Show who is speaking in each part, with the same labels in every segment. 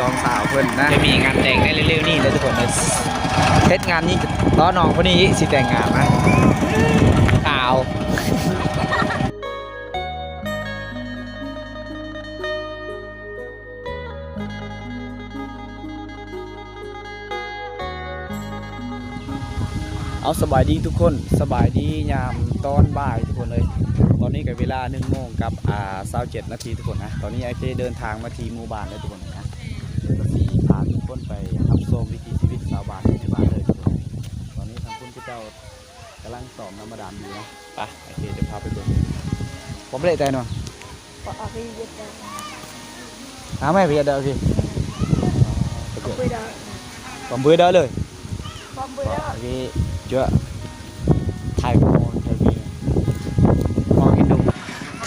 Speaker 1: สองสาวเพื่อนนะจะมีงานแต่งได้เร็วๆนี่เลยทุกคนเลยเทศงานนี้ล้อน้องคนนี้สิแต่งงานนะข่าวเอาสบายดีทุกคนสบายดียามตอนบ่ายทุกคนเลยตอนนี้กับเวลา1 โมงกับ27 นาทีทุกคนนะตอนนี้ไอเจเดินทางมาที่หมู่บ้านแล้วทุกคนนะสีพาทุกคนไปรับชมวิถีชีวิตชาวบ้านในบ้านเลยทุกคนตอนนี้ทางคุณเจ้ากำลังสอบน้ำมาดามอยู่นะไปไอเจจะพาไปดูผมเละใจหน่อยหาไม่ไปเด้อพี่ผมเบื่อเด้อเลยพี่เจ้าไทยของคนไทยพี่มองเห็นดู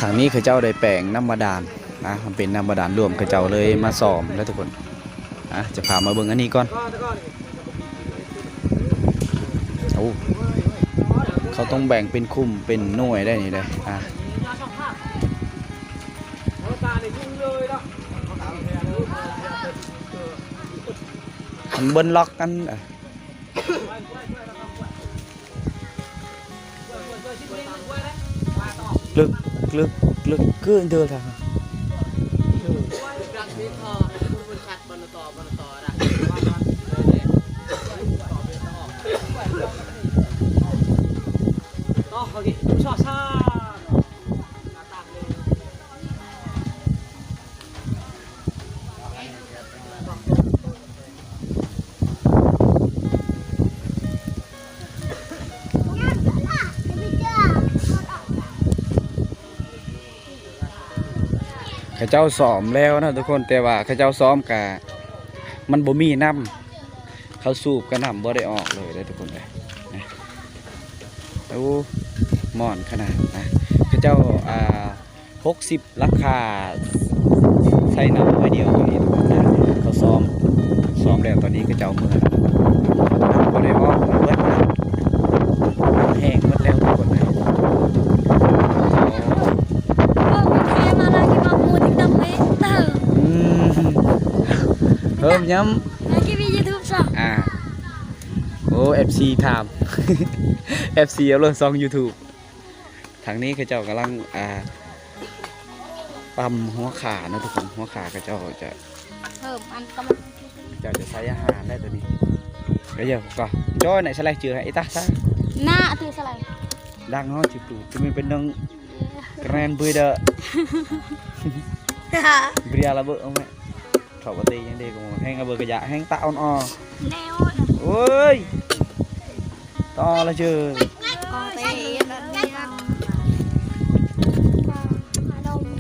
Speaker 1: ทางนี้คือเจ้าได้แปลงน้ำบาดาลนะมันเป็นน้ำบาดาลรวมคือเจ้าเลยมาสอมแล้วทุกคนจะพามาเบิ่งอันนี้ก่อนโอ้เขาต้องแบ่งเป็นคุ้มเป็นหน่วยได้นี่เลยมันเบิ้ลล็อกกันลึกcứ đưa thằngข้าเจ้าซ้อมแล้วนะทุกคนแต่ว่าข้าเจ้าซ้อมกะมันบ่มีน้ำเขาสูบกระน้ำบ่ได้ออกเลยได้ทุกคนเลยนะโอ้หมอนขนาดนะข้าเจ้า60 ราคาใช้น้ำไว้เดียวตัวนี้ทุกคนนะเขาซ้อมแล้วตอนนี้ข้าเจ้าเมื่อบ่ได้ออกเบิดนะแห้งหมดแล้วทุกคนเลยเพิ่มย้ำ
Speaker 2: lagi di YouTube sah
Speaker 1: โอ้ FC ถาม FC เอาลงซอง YouTube ทางนี้เขาเจ้ากำลังปั๊มหัวขานะทุกคนหัวขาเขาเจ้าจะ
Speaker 2: เพิ่มอันกำลัง
Speaker 1: จะใส่อาหารได้ตัวนี้ก็เยอะก็จ้อยไหนสไลด์เจือไอ้ตาซ่า
Speaker 2: หน้าถือสไลด์
Speaker 1: ดังเนาะจิ๋วจะมีเป็นน้องแกรนบุยเด้อเบียร์ละเบอร์เอาไหมเขาปฏิยังเด็กกูแห้งกระเบือกระยะแห้งตาอ่อน
Speaker 2: แนว
Speaker 1: โอ้ยต่อละเจอ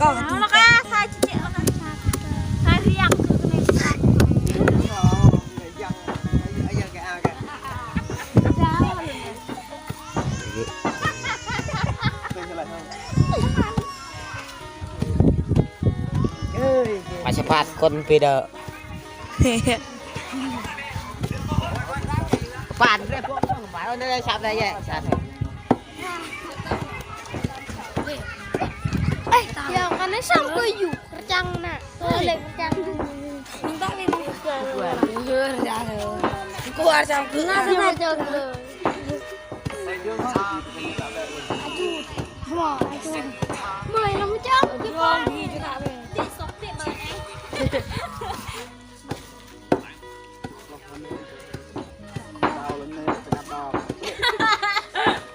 Speaker 2: ก็แล้วก็ใส่เจี๊ยบใส่ที่ยังคือ
Speaker 3: มาสะพานคนไปเด้อป่านเรื่องพวกหมายว่าได้ชับได้ยังชับ
Speaker 2: เดี๋ยวกันนะช่างก็อยู่กระจังน่ะเล็กกระจังมึงต้องมีมึงเกิดจ้าเถอะกูอาจจะคือน่าจะเจอเลยหมอไอ้ตัวเมื่อยเราไม่เจ้าที่ฟ้องดีจุดอะไรตีสองเด็กมา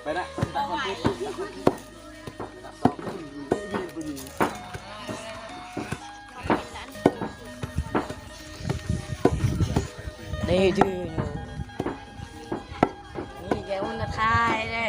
Speaker 1: ไปนะ
Speaker 3: นี่ชื่อนี่แกมันจะทายได้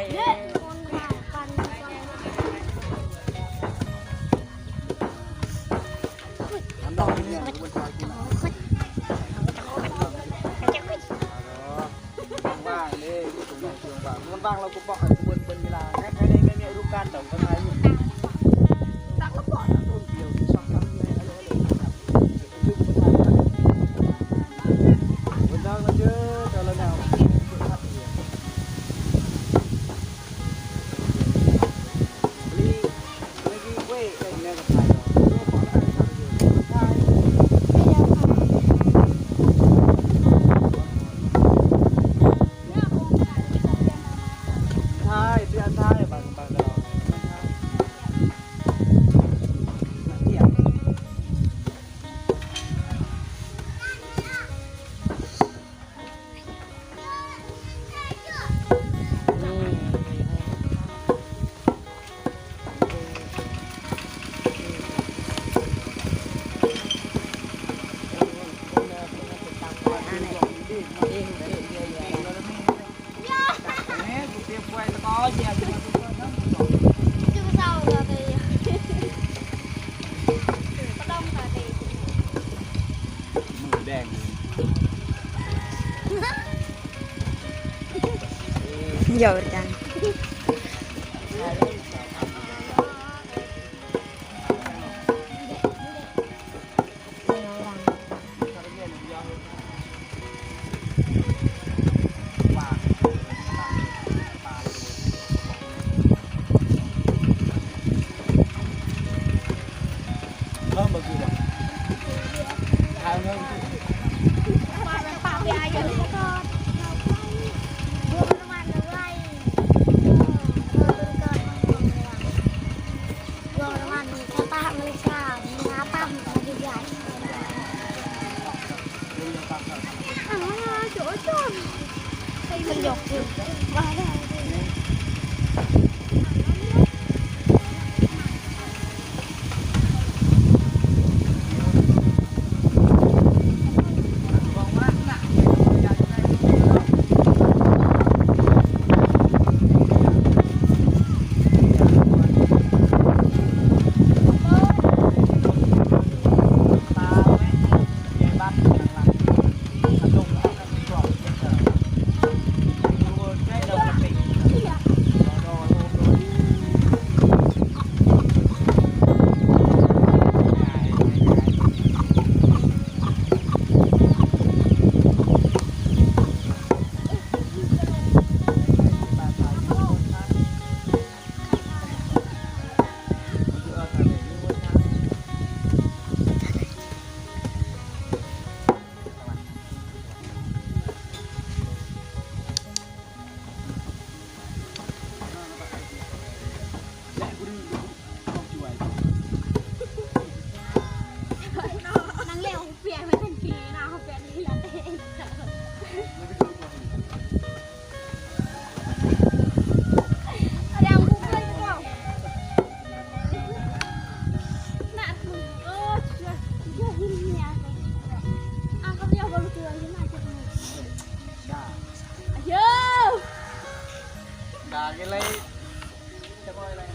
Speaker 1: บางเราก็บอกเบิ้ลเวลาแค่ไม่มีรูปการแต่ก็ใช้อยู่ตักก็บอกต้นเดียว2 ครั้งเลยอะไรวันนั้น
Speaker 2: Chưa sao rồi thì có đông rồi thì
Speaker 1: มือแดง
Speaker 3: Giờ chăng.
Speaker 2: bảo vệ ai cho nó con buông nó ăn nó lay buông nó ăn theo ta mới sao ngá tăm đi dài chỗ chôn mình dọc được qua đây năng leo phía với thành phía nào học viện đi là tên đang vui lên không nạn ơ chưa hin nhà ăn có nhiều con cười thế này cho mình chưa
Speaker 1: đà cái lấy cho coi này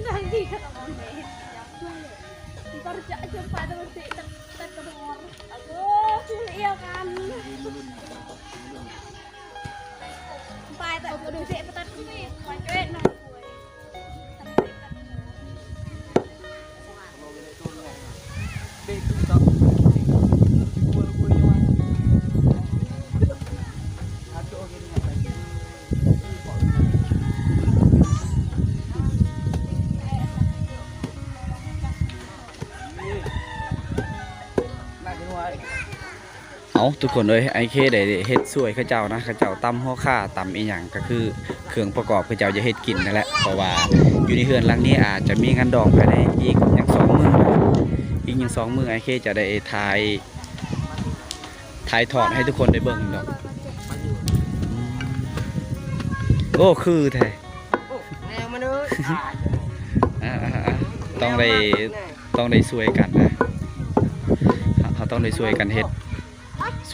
Speaker 2: đang đi cái đó này kita rejak jumpa dengan si terkenal. Aduh, iya kan. Sampai tak kudu si petat kuwi, pancet nang kuwi.
Speaker 1: เอาทุกคนเลยไอเคได้เฮ็ดสวยเขาเจ้านะเขาเจ้าตำหัวข่าตำอีหยังก็คือเครื่องประกอบเขาเจ้าจะเฮ็ดกินนั่นแหละเพราะว่าอยู่ในเฮือนหลังนี้อาจจะมีงานดองภายในอีกอย่าง2 มื้ออีกอย่าง2 มื้อไอเคจะได้ถ่ายทอดให้ทุกคนได้เบิ่งดอกโอ้คือแท้ต้องได้ช่วยกันนะเขาต้องได้ช่วยกันเฮ็ด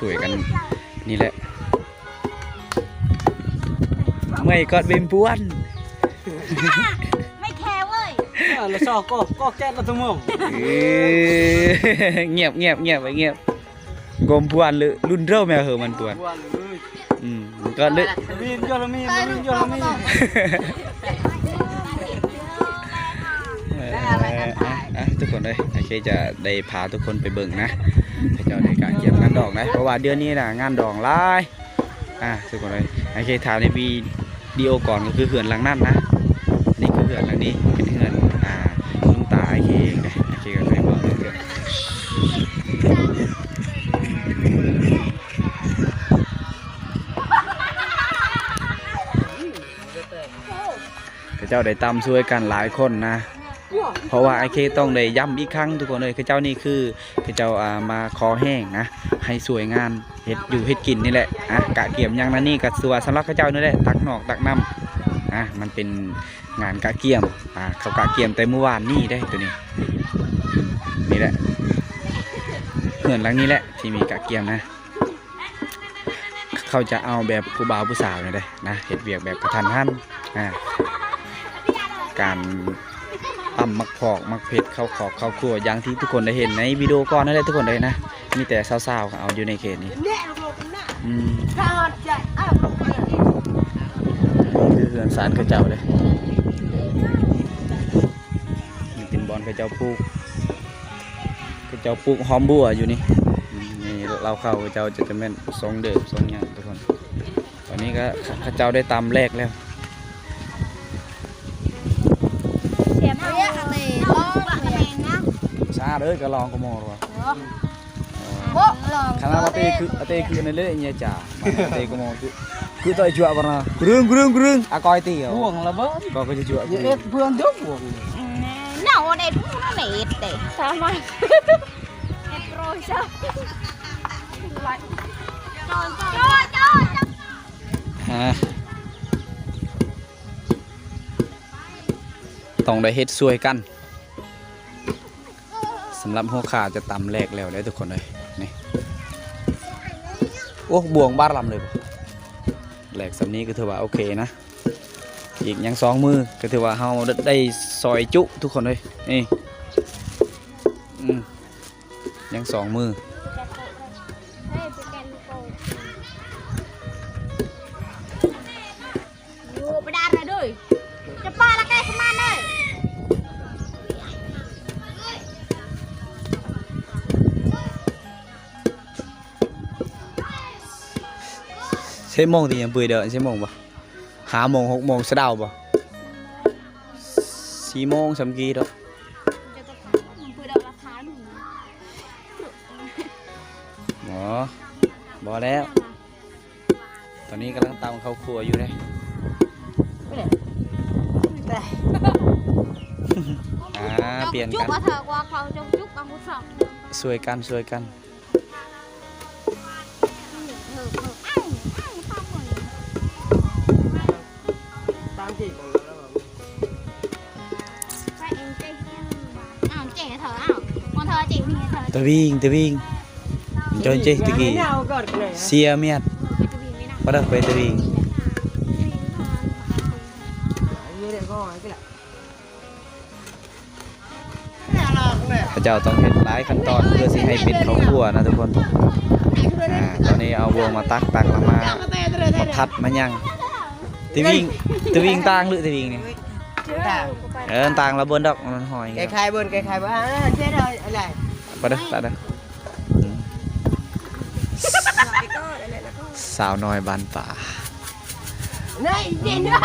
Speaker 1: สวยกันนี่แหละไม่ก็เป็นป้วน
Speaker 2: ไม่แคร์เว้ย
Speaker 3: Là sao có chết là thông không?
Speaker 1: เงียบเงียบเงียบไปเงียบกลมป้วนหรือรุ่นเริ่มแม่เหอะมันป้วนก็เลย
Speaker 3: Min cho là min, min cho là min.
Speaker 1: ทุกคนเลยโอเคจะได้พาทุกคนไปเบิ่งนะให้เจ้าได้การเก็บงานดอกนะเพราะว่าเดือนนี้นะงานดอกหลายทุกคนเลยโอเคถามในวีดีโอก่อนก็คือเหือนหลังนั่นนะนี่คือเหือนหลังนี้เป็นเหือนลุงตาโอเคโอเคก็เลยบอกเดี๋ยวเจ้าได้ตำช่วยกันหลายคนนะเพราะว่าไอเคต้องได้ย้ำอีกครั้งทุกคนเลยคือเจ้านี่คือเจ้ามาคอแห้งนะให้สวยงานเฮ็ดอยู่เฮ็ดกินนี่แหละกะเกี่ยมยังนั่นนี่กับสัวสำหรับข้าเจ้านี่แหละตักหนอกตักน้ำมันเป็นงานกะเกี่ยมเขากะเกี่ยมแต่เมื่อวานนี่ได้ตัวนี้นี่แหละเหือนหลังนี้แหละที่มีกะเกี่ยมนะ เขาจะเอาแบบผู้บ่าวผู้สาวนี่เด้นะเฮ็ดเวียกแบบกระทันหันการตำมักพอกมักเผ็ดข้าวขอกข้าวคั่วอย่างที่ทุกคนได้เห็นในวิดีโอก่อนนั่นแหละทุกคนเลยนะมีแต่สาวๆเขาเอาอยู่ในเขตนี้คือเฮือนสารกระเจ้าเลยนี่เป็นบอลกระเจ้าปลูกหอมบัวอยู่นี่นี่เราเข้ากระเจ้าจะแม่นทรงเดิมทรงอย่างทุกคนตอนนี้ก็กระเจ้าได้ตำแรกแล้วชาเลยก็ลองก็มองว่าขนาดอาเต้คือในเรื่องเนี่ยจ่าอาเต้ก็มองคือตัวจั่วปะนะกรึ้งอากอยตีเหรอ
Speaker 3: buông là bớt
Speaker 1: ก็จะจั่ว
Speaker 3: ít phương trước buông
Speaker 2: nào ở đây đúng nó mệt đấy sao mà mệt rồi sao trời
Speaker 1: ต้องได้เฮ็ดช่วยกันสำหรับหัวขาจะตำแรกแล้วได้ทุกคนเลยนี่โอ้บวงบ้านลำเลยแหลกสำนี้ก็ถือว่าโอเคนะอีกยัง2 มือก็ถือว่าเราได้ซอยจุทุกคนเลยนี่ยัง2 มือ
Speaker 2: ไปด้านไหนด้วยจะป้าละแกขมันเลย
Speaker 1: 6 โมงthì vừa đợi 6 โมงป่ะ5 โมง 6 โมงsẽ đàoป่ะ 4 โมงsớm kia đó บ่แล้วตอนนี้กำลังตำข้าวครัวอยู่เลยเปลี่ยนกันช่วยกันตะวิ่งจนเจ๊ตะกี้เสียเมียดก็ได้ไปตะวิ่งพระเจ้าต้องเห็นหลายขั้นตอนเพื่อสิให้เป็นข้าวคั่วนะทุกคนตอนนี้เอาวงมาตักแล้วมาพัดมายังตะวิ่งต่างหรือตะวิ่งนี่ต่างแล้วบนดอกมันหอย
Speaker 3: cái khai bơn chết rồi lại
Speaker 1: ไปเด้อตัดเด้อสาวน้อยบ้านป่า
Speaker 3: này nhìn nữa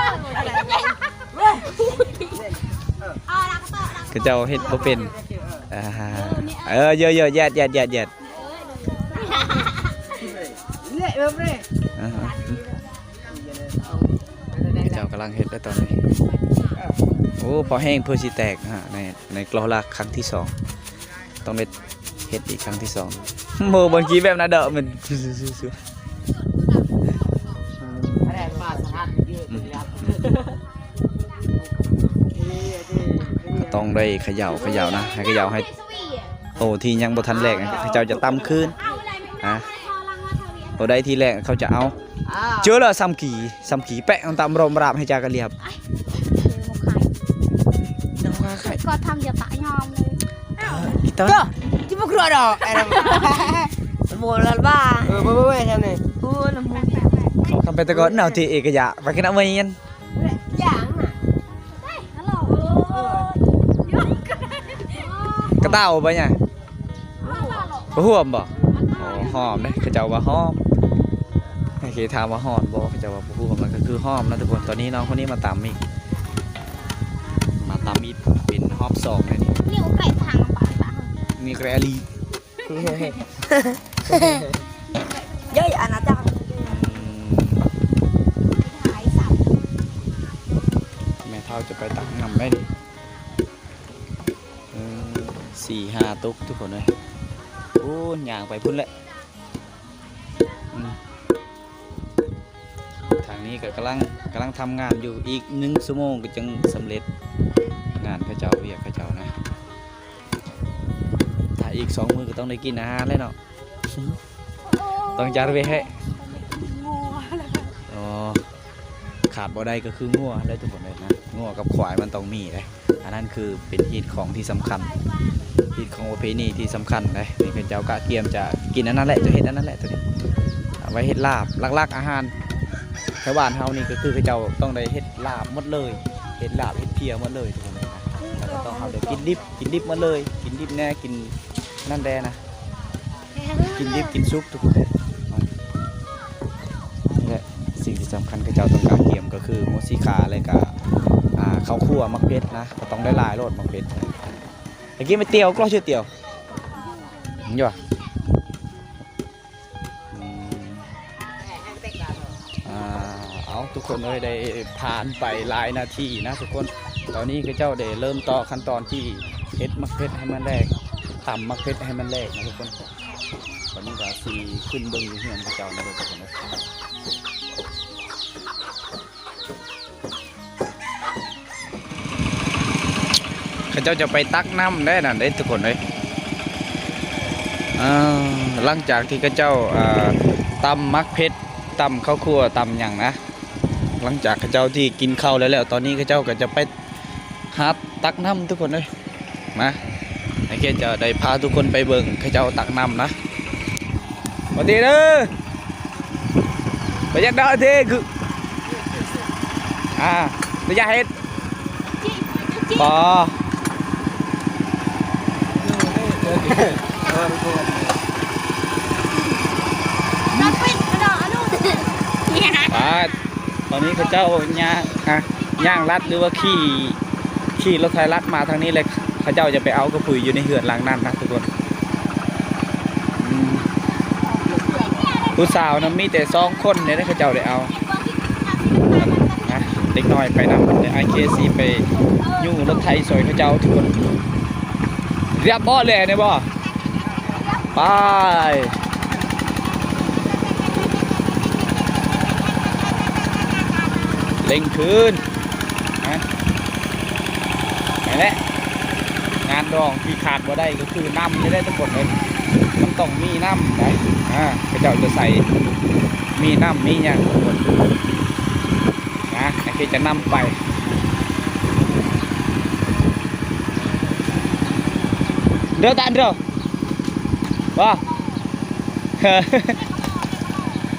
Speaker 1: ก็เจ้าเฮ็ดบ่เป็นเยอะๆแยด
Speaker 3: lại bơm đi
Speaker 1: เจ้ากำลังเฮ็ดได้ตอนนี้โอ้พอแห้งเพื่อสิแตกในกลอลักครั้งที่ 2ต้องได้เฮ็ดอีกครั้งที่ 2โมบางทีแบบน่าเดามันต้องได้เขย่านะให้เขย่าให้โอ้ที่ยังบ่ทันแรกเจ้าจะตำคืนโอ้ได้ที่แรกเขาจะเอาเจอแล้วซ้ำกี่แปะตำรมราบให้จากระเรียบ
Speaker 2: ก็ทำอย่าตะยอมเลย
Speaker 3: Cơ, chứ bốc rửa đỏ Một lần ba bơ xem này là một
Speaker 1: ทำไปแต่ก่อนเอาที่เอกยะไปกันเอาไว้ยัน
Speaker 3: Giảng mà
Speaker 1: กระเต้าไปไงบ่ห่วมบ่หอมเด้เขาเจ้าว่าหอมให้เคถามว่าหอมบ่เขาเจ้าว่าบ่ห่วมมันก็คือหอมนะทุกคนตอนนี้น้องคนนี้มาตำอีกเป็นหอม2เลยนี่
Speaker 2: นี่อุกไก่ทางป่ะ
Speaker 1: มีแกรลี
Speaker 3: Chơi à nó cho
Speaker 2: หายสับ
Speaker 1: แม่เท่าจะไปตักน้ำได้ดิ4-5 ตุกทุกคนเลยโอ้ย่างไปพุ่นแหละทางนี้ก็กำลังทำงานอยู่อีก1 ชั่วโมงก็จึงสำเร็จงานเขาเจ้าเวียกเขาเจ้านะถ้าอีก2 มื้อก็ต้องได้กินอาหารแล้วเนาะต้องจัดไว้ให้
Speaker 2: งู
Speaker 1: ขาดบ่ได้ก็คืองัวได้ทุกคนเลยนะงัวกับควายมันต้องมีเลยอันนั้นคือเป็นฮีตของที่สำคัญฮีตของประเพณีที่สำคัญเลยนี่เป็นเจ้ากะเกียมจะกินอันนั้นแหละจะเฮ็ดอันนั้นแหละตัวนี้เอาไว้เฮ็ดลาบลักๆอาหารชาวบ้านเฮานี่ก็คือเจ้าต้องได้เฮ็ดลาบหมดเลยเฮ็ดลาบเฮ็ดเพียหมดเลยทุกคนเลยนะแล้วก็ต้องเอาเดี๋ยวกินดิบหมดเลยกินดิบแน่กินนั่นแดนะกินดิบกินซุปทุกคนเลยนี่แหละสิ่งที่สำคัญคือเจ้าต้องการเกียมก็คือโมซิคาอะไรกับข้าวคั่วมักเพชรนะก็ต้องได้ลายโรดมักเพชรเมื่อกี้ไม่เตียวก็ชื่อเตียวอยู่อ่ะเอาทุกคนเลยได้ผ่านไปหลายนาทีนะทุกคนตอนนี้คือเจ้าได้เริ่มต่อขั้นตอนที่เฮ็ดมักเพชรให้มันแรกตำมักเพชรให้มันแรกนะทุกคนตอนนี้ก็สีขึ้นเบิ้งอยู่เฮือนพระเจ้านะทุกคนนะข้าเจ้าจะไปตักน้ำได้น่ะได้ทุกคนเลยหลังจากที่ข้าเจ้าตำมักเพชรตำข้าวคั่วตำอย่างนะหลังจากข้าเจ้าที่กินข้าวแล้วตอนนี้ข้าเจ้าก็จะไปหาตักน้ำทุกคนเลยมาไอ้เกจะได้พาทุกคนไปเบิ่งข้าเจ้าตักน้ำนะสวัสดีเด้อไปยัดดาวเทคือระยะเฮ็ดปอตอนนี้เขาเจ้าย่างลัดหรือว่าขี่รถไฟลัดมาทางนี้เลยเขาเจ้าจะไปเอากระปุยอยู่ในเหือนหลังนั่นนะทุกคนผู้สาวนะมีแต่2 คนเนี่ยเขาเจ้าได้เอานะเด็กน้อยไปนำเดี๋ยวIKCไปยุ่งรถไทยสวยเขาเจ้าทุกคนเรียบบ่เลยเนี่ยบ่ไปเล่งคืนนะนี่แหละงานดองที่ขาดบ่ได้ก็คือน้ำไม่ได้ทั้งหมดเลยมันต้องมีน้ำนะพระเจ้าจะใส่มีน้ำมีอย่างทั้งหมดนะไอ้ที่จะนำไปเดี๋ยวตาเดี๋ยวว้า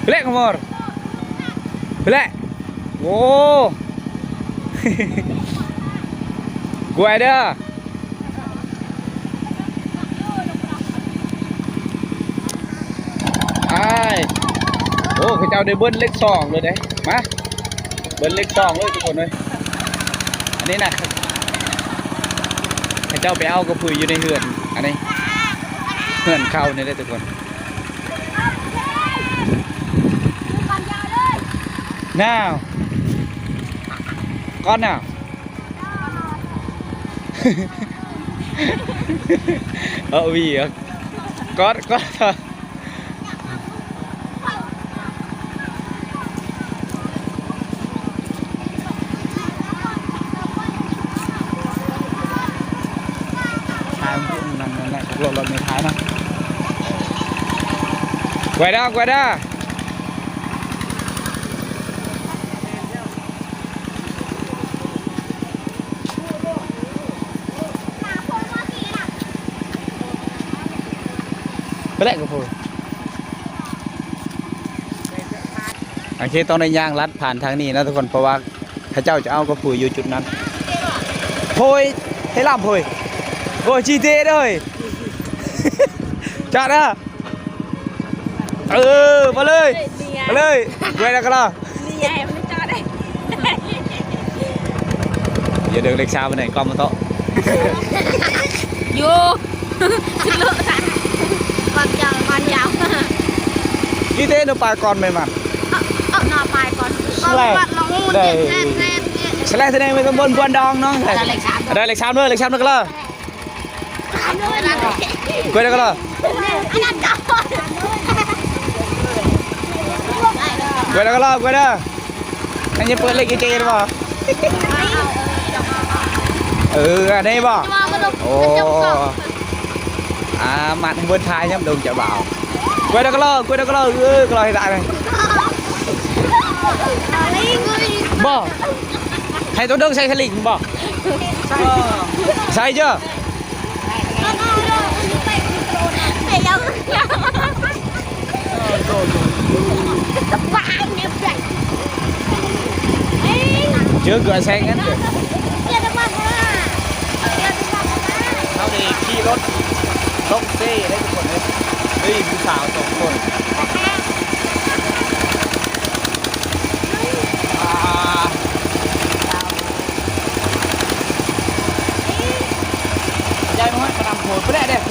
Speaker 1: เล็กมอร์เล็กโอ้กวยเด้อโอ้ข้าเจ้าได้เบิ้ลเลข2เลยเด้มาเบิ้ลเลข2เลยทุกคนเลยอันนี้นะข้าเจ้าไปเอากระพุยอยู่ในเหือนอันนี้เหือนเข้านี่ได้ทุกคนน้าวก้อนน่ะวีก้อนรถมีท้ายนะกวยด้ากวยด้าไปแรกกับพูโอเคต้องในย่างลัดผ่านทางนี้นะทุกคนเพราะว่าข้าเจ้าจะเอากระปุยอยู่จุดนั้นโพยให้ล่ำโพยโอ้ยจีเต้เลยจัดนะมาเลยเว้ยนะกันละอย่าเดินเล็กช้าไปไหนกล้องมันโต
Speaker 2: อยู่สุดเลือดจ้ะมันยาว
Speaker 1: จีเต้เราไปก่อนไหมมัน
Speaker 2: นอไปก่อน
Speaker 1: แสดงไม่ต้องบนดองน้องได้เล็กช้าด้วยกันละกวยได้กันละกวยได้กันละกวยได้อันนี้เปิดเล็กเจ๊หรือเปล่าอันนี้บ่โอ้mặt hay bên thái nhá đừng chợ bảo quay đó có lo cái loให้ได้เลย บ่ให้ตัวเดิงใส่สลิงบ่ใส่เจ้า chưa cửa xe ngắt rồi sao thì khi rốt không xe ở đây mộtคนđấy điผู้สาวสองคนยายมันกระนำโผล่ไม่ได้เด็ก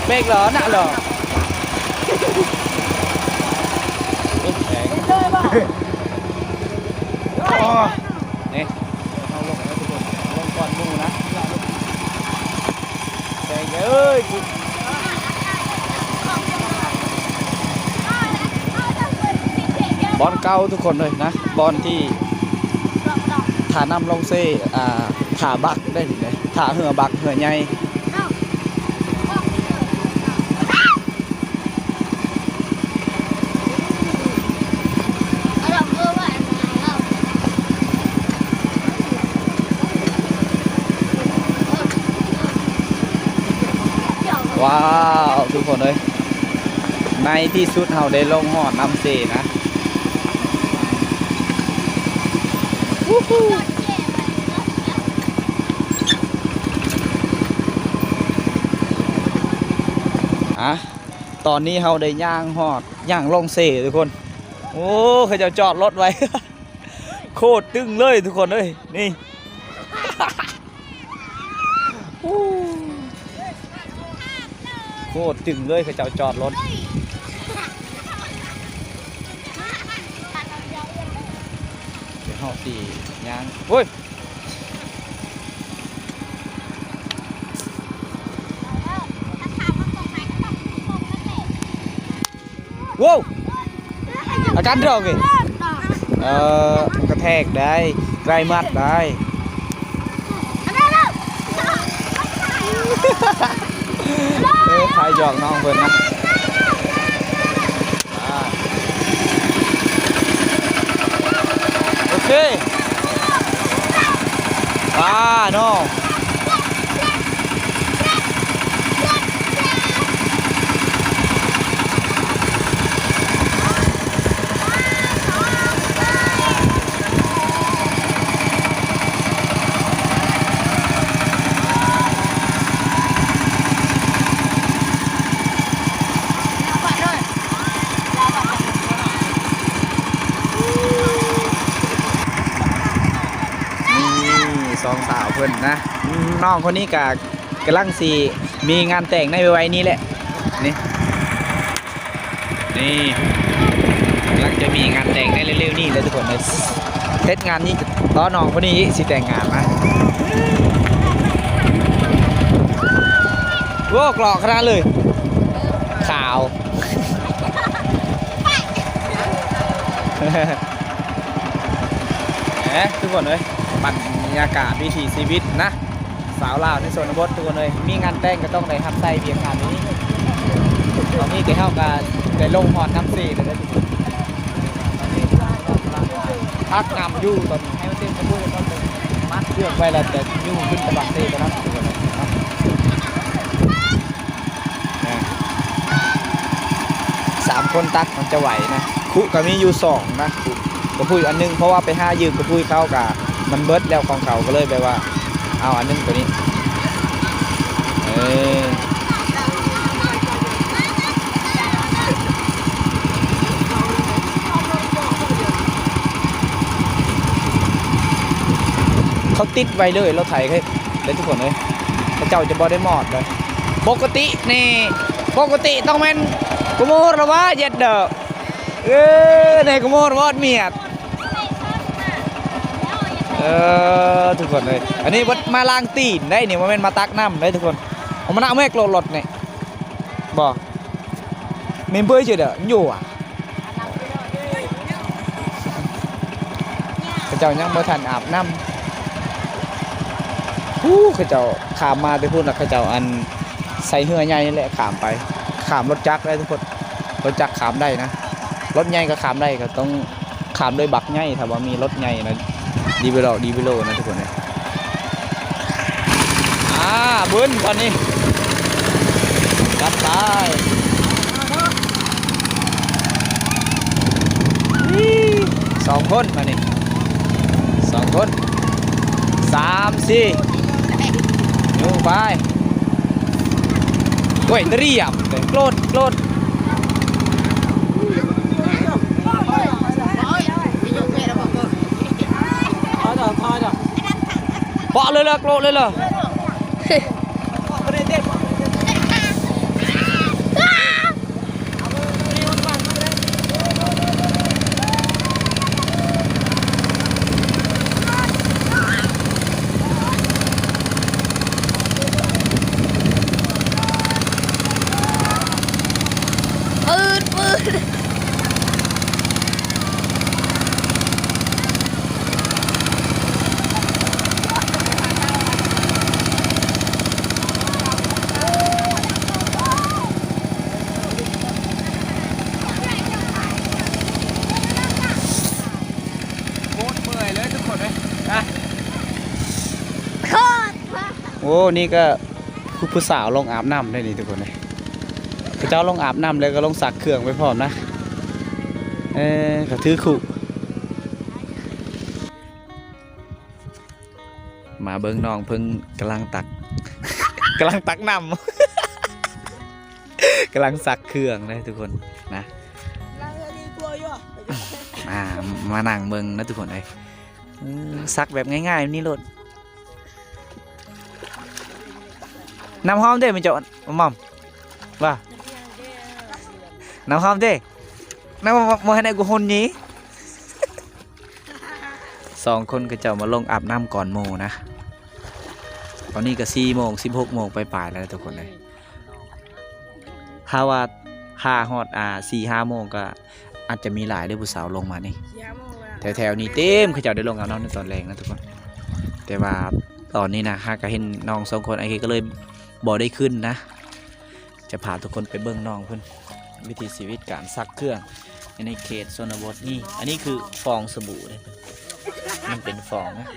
Speaker 1: เบรกเหรอหนักเหรอนี่เอาลงแล้วทุกคนลงก่อนมูนะแต่เอ้ยบอลเก่าทุกคนเลยนะบอลที่ถานำลงเซ่ถาบักได้ถึงเลยถาเหือบักเหือใหญ่ว้าวทุกคนเลยในที่สุดเราได้ลงหอดน้ำเสนะตอนนี้เราได้ย่างหอดย่างลงเสทุกคนโอ้เขาจะจอดรถไว้ โคตรตึงเลยทุกคนเลยนี่ โคตรตึงเลยเขาจะจอดรถเดี๋ยวเขาตีย่างโอ้ยว้าวอาการเท่าไงกระแทกได้ใกล้มัดได้ใครหยอกน้องเพื่อนนะโอเคน้องสองสาวเพื่อนนะน้องคนนี้กำลังสีมีงานแต่งในไว้นี้แหละนี่กำลังจะมีงานแต่งในเร็วๆนี่เลยทุกคนเลยเทศงานนี้ตอนน้องคนนี้สิแต่งงานนะโว้กรอกขนาดเลยขาวทุกคนเลยบรรยากาศวิถีชีวิตนะสาวลาวในโซนบดทุกคนเลยมีงานแต่งก็ต้องได้ทับไส้เพียงงานนี้ตอนนี้ก็เข้ากันได้ลงหอดน้ำซีเลยนะพักนำยู่ตอนให้มันเต็มกระปุกตอนนึงมัดเชือกไว้แล้วแต่ยู่ขึ้นกระบังซีไปแล้ว3 คนตักมันจะไหวนะคุก็มีอยู่2นะกระปุกอันนึงเพราะว่าไป5ยืมกระปุกเข้ากับมันเบิดแล้วของเขาก็เลยไปว่าเอาอันนึงตัวนี้เขาติดไว้เลยเราถ่ายให้เลยทุกคนเลยพระเจ้าจะบอได้หมอดเลยปกตินี่ปกติต้องเป็นกุโมรวะเย็ดเด้อในกุโมรวะเมียดทุกคนเลยอันนี้วัดมาล้างตีนได้เนี่ยมันเป็นมาตักน้ำได้ทุกคนผมมาหน้าเมฆหลดเนี่ยบอกเมมเบอร์เฉยเด้ออยู่อ่ะข้าเจ้ายังบ่ทันอาบน้ำข้าเจ้าขามมาไปพูดนะข้าเจ้าอันใส่เหือใหญ่นี่แหละขามไปขามรถจักรได้ทุกคนรถจักรขามได้นะ รถใหญ่ก็ขามได้ก็ต้องขามด้วยบักใหญ่ถ้าว่ามีรถใหญ่นะดีไปโลนะทุกคนเลยบึ้นตอนนี้จัดไป2 คนมานี่2 คน3 4ยุ่งไปโอ้ยเรียบเลยโกรธเปาะเลยโกรธเลยเหรอโอ้นี่ก็ผู้สาวลงอาบน้ำได้นี่ทุกคนเลยพระเจ้าลงอาบน้ำเลยก็ลงสักเครื่องไปพร้อมนะเขาถือขู่มาเบิ้งน้องเพิ่งกำลังตัก กำลังตักน้ำ กำลังสักเครื่องเลยทุกคนนะมานั่งเบิ้งนะทุกคนเลยสักแบบง่ายๆนี่โลดน้ำหอมเด้มันจะม่อมว่าน้ำหอมเด้น้ำมาให้ได้กูคนนี้ 2 คนก็จะมาลงอาบน้ำก่อนโมนะตอนนี้ก็4 โมง 16 โมงไปแล้วทุกคนเลยถ้าว่า5 ฮอด4 5 โมงก็อาจจะมีหลายเด้อผู้สาวลงมานี่แถวๆนี้เต็มเขาจะได้ลงอาบน้ำในตอนแรงนะทุกคนแต่ว่าตอนนี้นะฮะก็เห็นน้อง2 คนไอ้ก็เลยบ่ได้ขึ้นนะจะพาทุกคนไปเบิ้งน้องเพื่อนวิถีชีวิตการซักเครื่องในเขตชนบทนี่อันนี้คือฟองสบู่เลยมันเป็นฟองนะ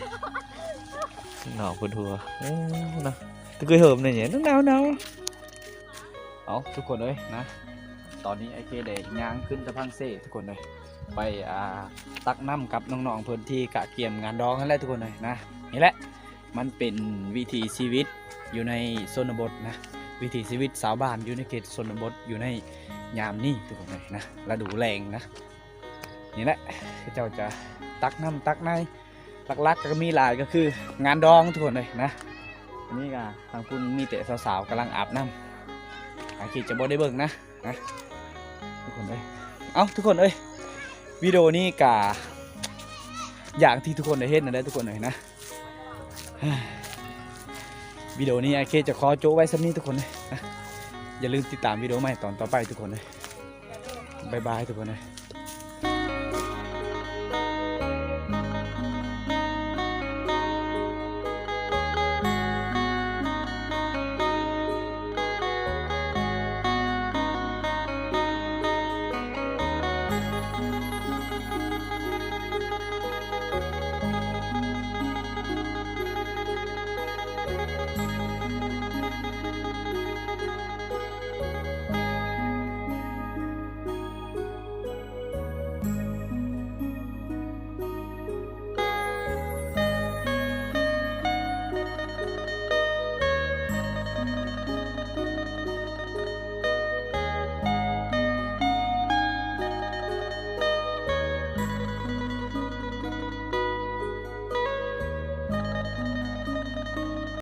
Speaker 1: หนอกคนทัวนะตะกุยเหิมเลยเนี่ยหนาวเอาทุกคนเลยนะตอนนี้ไอ้เคเดย่างขึ้นสะพังเซ่ทุกคนเลยไปตักน้ำกับน้องๆเพื่อนที่กะเกียมงานดองนั่นแหละทุกคนเลยนะนี่แหละมันเป็นวิถีชีวิตอยู่ในชนบทนะวิถีชีวิตสาวบ้านอยู่ในเขตชนบทอยู่ในยามนี้ทุกคนเลยนะฤดูแรงนะนี่แหละเจ้าจะตักน้ำตักในหลักๆก็มีหลายก็คืองานดองทุกคนเลยนะนี่ก็ทางคุณมีแต่สาวๆกำลังอาบน้ำอาคิดจะบ่ได้เบิ่งนะทุกคนเลยเอาทุกคนเอ้ยวิดีโอนี้กะอย่างที่ทุกคนได้เห็นนะได้ทุกคนเลยนะวิดีโอนี้ไอเคจะขอโจ้ไว้สักนิดทุกคนเลยนะอย่าลืมติดตามวิดีโอใหม่ตอนต่อไปทุกคนเลยบ๊ายบายทุกคนเลย